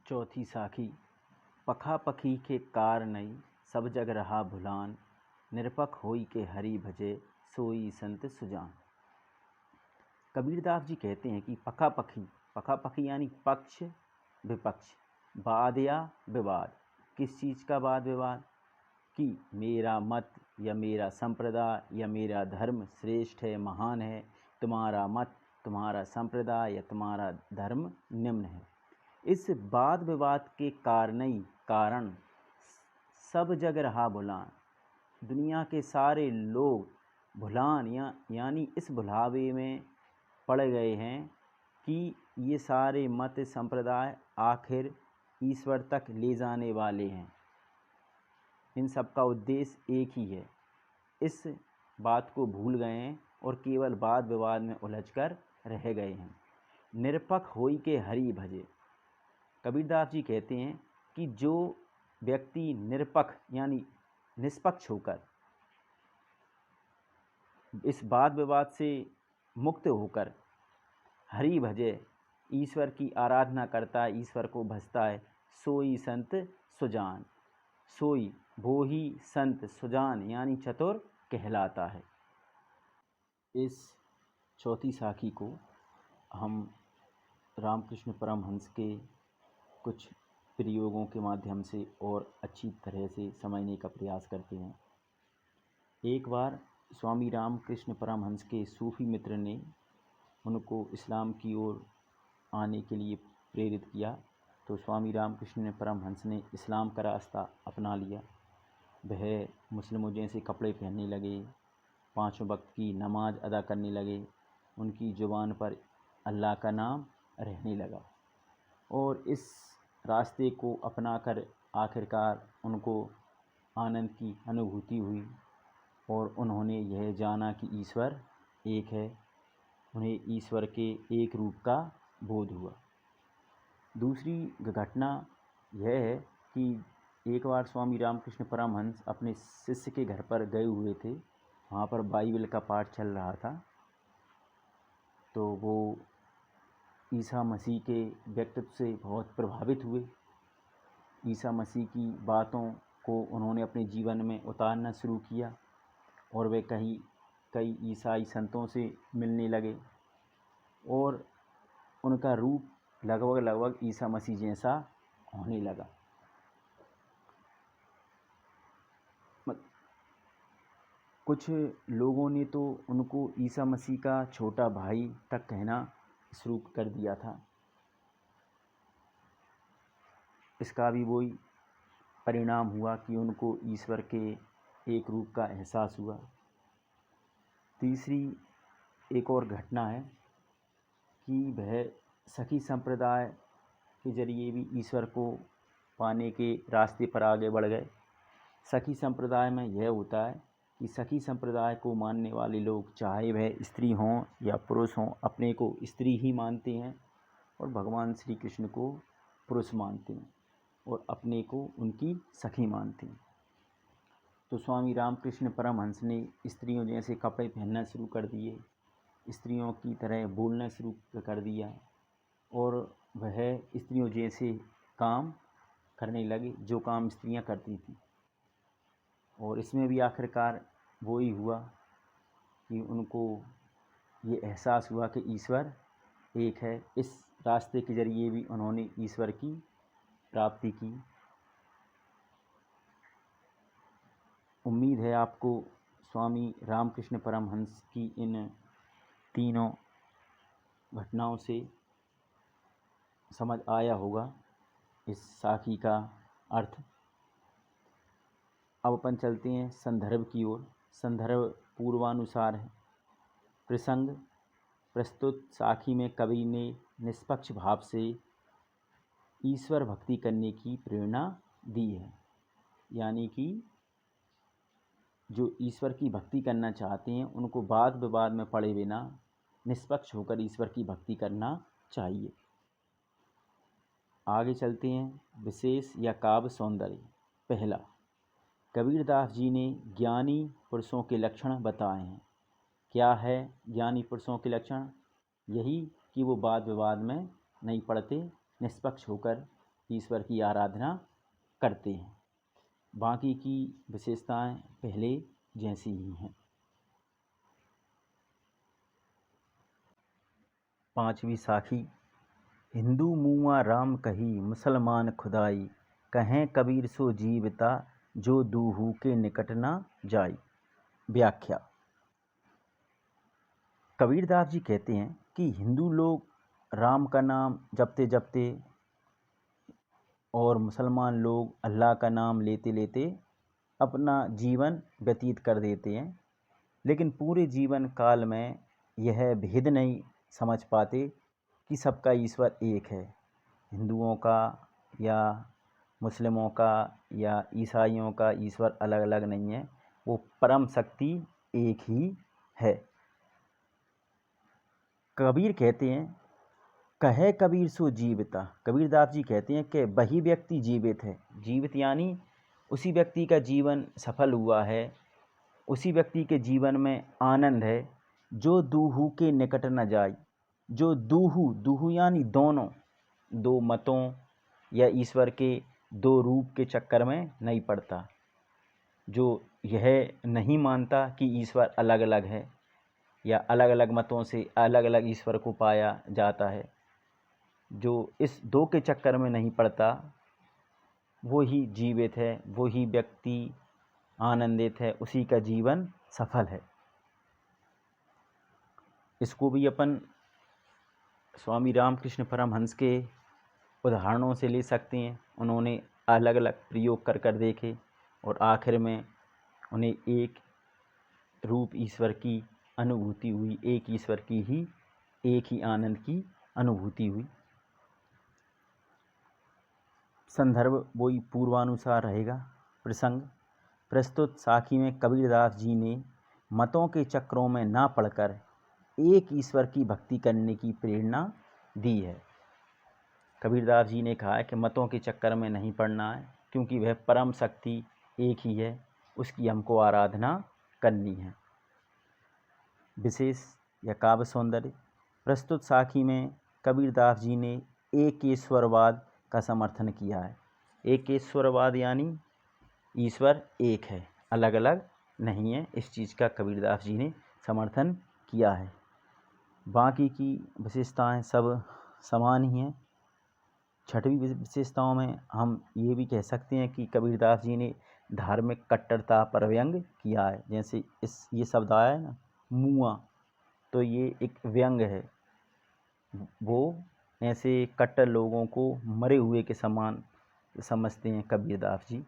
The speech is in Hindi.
चौथी साखी। पखा पखी के कार नई, सब जग रहा भुलान। निरपख होई के हरि भजे, सोई संत सुजान। कबीरदास जी कहते हैं कि पखा पखी यानी पक्ष विपक्ष, वाद या विवाद। किस चीज़ का वाद विवाद? कि मेरा मत या मेरा संप्रदाय या मेरा धर्म श्रेष्ठ है, महान है, तुम्हारा मत, तुम्हारा संप्रदाय या तुम्हारा धर्म निम्न है। इस वाद विवाद के कारण सब जग रहा भुलान। दुनिया के सारे लोग भुलान यानी इस भुलावे में पड़ गए हैं कि ये सारे मत संप्रदाय आखिर ईश्वर तक ले जाने वाले हैं। इन सब का उद्देश्य एक ही है। इस बात को भूल गए हैं और केवल वाद विवाद में उलझकर रह गए हैं। निरपख होई के हरि भजे। कबीरदास जी कहते हैं कि जो व्यक्ति निरपख यानी निष्पक्ष होकर इस वाद विवाद से मुक्त होकर हरि भजे, ईश्वर की आराधना करता है, ईश्वर को भजता है, सोई संत सुजान। सोई वो ही संत सुजान यानी चतुर कहलाता है। इस चौथी साखी को हम रामकृष्ण परमहंस के कुछ प्रयोगों के माध्यम से और अच्छी तरह से समझने का प्रयास करते हैं। एक बार स्वामी रामकृष्ण परमहंस के सूफी मित्र ने उनको इस्लाम की ओर आने के लिए प्रेरित किया, तो स्वामी रामकृष्ण परमहंस ने इस्लाम का रास्ता अपना लिया। वह मुस्लिमों जैसे कपड़े पहनने लगे, 5 वक्त की नमाज अदा करने लगे, उनकी ज़ुबान पर अल्लाह का नाम रहने लगा और इस रास्ते को अपनाकर आखिरकार उनको आनंद की अनुभूति हुई और उन्होंने यह जाना कि ईश्वर एक है। उन्हें ईश्वर के एक रूप का बोध हुआ। दूसरी घटना यह है कि एक बार स्वामी रामकृष्ण परमहंस अपने शिष्य के घर पर गए हुए थे। वहाँ पर बाइबल का पाठ चल रहा था, तो वो ईसा मसीह के व्यक्तित्व से बहुत प्रभावित हुए। ईसा मसीह की बातों को उन्होंने अपने जीवन में उतारना शुरू किया और वे कई ईसाई संतों से मिलने लगे और उनका रूप लगभग ईसा मसीह जैसा होने लगा। कुछ लोगों ने तो उनको ईसा मसीह का छोटा भाई तक कहना शुरू कर दिया था। इसका भी वही परिणाम हुआ कि उनको ईश्वर के एक रूप का एहसास हुआ। तीसरी एक और घटना है कि वह सखी संप्रदाय के जरिए भी ईश्वर को पाने के रास्ते पर आगे बढ़ गए। सखी संप्रदाय में यह होता है कि सखी संप्रदाय को मानने वाले लोग, चाहे वह स्त्री हों या पुरुष हों, अपने को स्त्री ही मानते हैं और भगवान श्री कृष्ण को पुरुष मानते हैं और अपने को उनकी सखी मानते हैं। तो स्वामी रामकृष्ण परमहंस ने स्त्रियों जैसे कपड़े पहनना शुरू कर दिए, स्त्रियों की तरह बोलना शुरू कर दिया और वह स्त्रियों जैसे काम करने लगे जो काम स्त्रियां करती थीं। और इसमें भी आखिरकार वही हुआ कि उनको ये एहसास हुआ कि ईश्वर एक है। इस रास्ते के जरिए भी उन्होंने ईश्वर की प्राप्ति की। उम्मीद है आपको स्वामी रामकृष्ण परमहंस की इन तीनों घटनाओं से समझ आया होगा इस साखी का अर्थ। अब अपन चलते हैं संदर्भ की ओर। संदर्भ पूर्वानुसार है। प्रसंग प्रस्तुत साखी में कवि ने निष्पक्ष भाव से ईश्वर भक्ति करने की प्रेरणा दी है, यानी कि जो ईश्वर की भक्ति करना चाहते हैं उनको वाद विवाद में पड़े बिना निष्पक्ष होकर ईश्वर की भक्ति करना चाहिए। आगे चलते हैं विशेष या काव्य सौंदर्य। पहला, कबीरदास जी ने ज्ञानी पुरुषों के लक्षण बताए हैं। क्या है ज्ञानी पुरुषों के लक्षण? यही कि वो वाद विवाद में नहीं पड़ते, निष्पक्ष होकर ईश्वर की आराधना करते हैं। बाकी की विशेषताएं पहले जैसी ही हैं। 5वीं साखी। हिंदू मुआ राम कही, मुसलमान खुदाई, कहें कबीर सो जीवता, जो दूहू के निकट ना जाई। व्याख्या। कबीरदास जी कहते हैं कि हिंदू लोग राम का नाम जपते जपते और मुसलमान लोग अल्लाह का नाम लेते लेते अपना जीवन व्यतीत कर देते हैं, लेकिन पूरे जीवन काल में यह भेद नहीं समझ पाते कि सबका ईश्वर एक है। हिंदुओं का या मुस्लिमों का या ईसाइयों का ईश्वर अलग अलग नहीं है, वो परम शक्ति एक ही है। कबीर कहते हैं, कहे कबीर सो जीविता। कबीरदास जी कहते हैं कि वही व्यक्ति जीवित है। जीवित यानी उसी व्यक्ति का जीवन सफल हुआ है, उसी व्यक्ति के जीवन में आनंद है, जो दूहू के निकट न जाए। जो दूहू यानी दोनों, दो मतों या ईश्वर के दो रूप के चक्कर में नहीं पड़ता। जो यह नहीं मानता कि ईश्वर अलग अलग है या अलग अलग मतों से अलग अलग ईश्वर को पाया जाता है, जो इस दो के चक्कर में नहीं पड़ता, वो ही जीवित है, वो ही व्यक्ति आनंदित है, उसी का जीवन सफल है। इसको भी अपन स्वामी रामकृष्ण परमहंस के उदाहरणों से ले सकते हैं। उन्होंने अलग अलग प्रयोग कर कर देखे और आखिर में उन्हें एक रूप ईश्वर की अनुभूति हुई, एक ईश्वर की ही, एक ही आनंद की अनुभूति हुई। संदर्भ वही पूर्वानुसार रहेगा। प्रसंग। प्रस्तुत साखी में कबीरदास जी ने मतों के चक्रों में ना पड़कर एक ईश्वर की भक्ति करने की प्रेरणा दी है। कबीरदास जी ने कहा है कि मतों के चक्कर में नहीं पड़ना है, क्योंकि वह परम शक्ति एक ही है, उसकी हमको आराधना करनी है। विशेष या काव्य सौंदर्य। प्रस्तुत साखी में कबीरदास जी ने एकेश्वरवाद का समर्थन किया है। एकेश्वरवाद यानी ईश्वर एक है, अलग अलग नहीं है, इस चीज़ का कबीरदास जी ने समर्थन किया है। बाकी की विशेषताएं सब समान ही हैं। 6वीं विशेषताओं में हम ये भी कह सकते हैं कि कबीरदास जी ने धार्मिक कट्टरता पर व्यंग किया है। जैसे ये शब्द आया है ना, मुआ, तो ये एक व्यंग है। वो ऐसे कट्टर लोगों को मरे हुए के समान समझते हैं कबीरदास जी।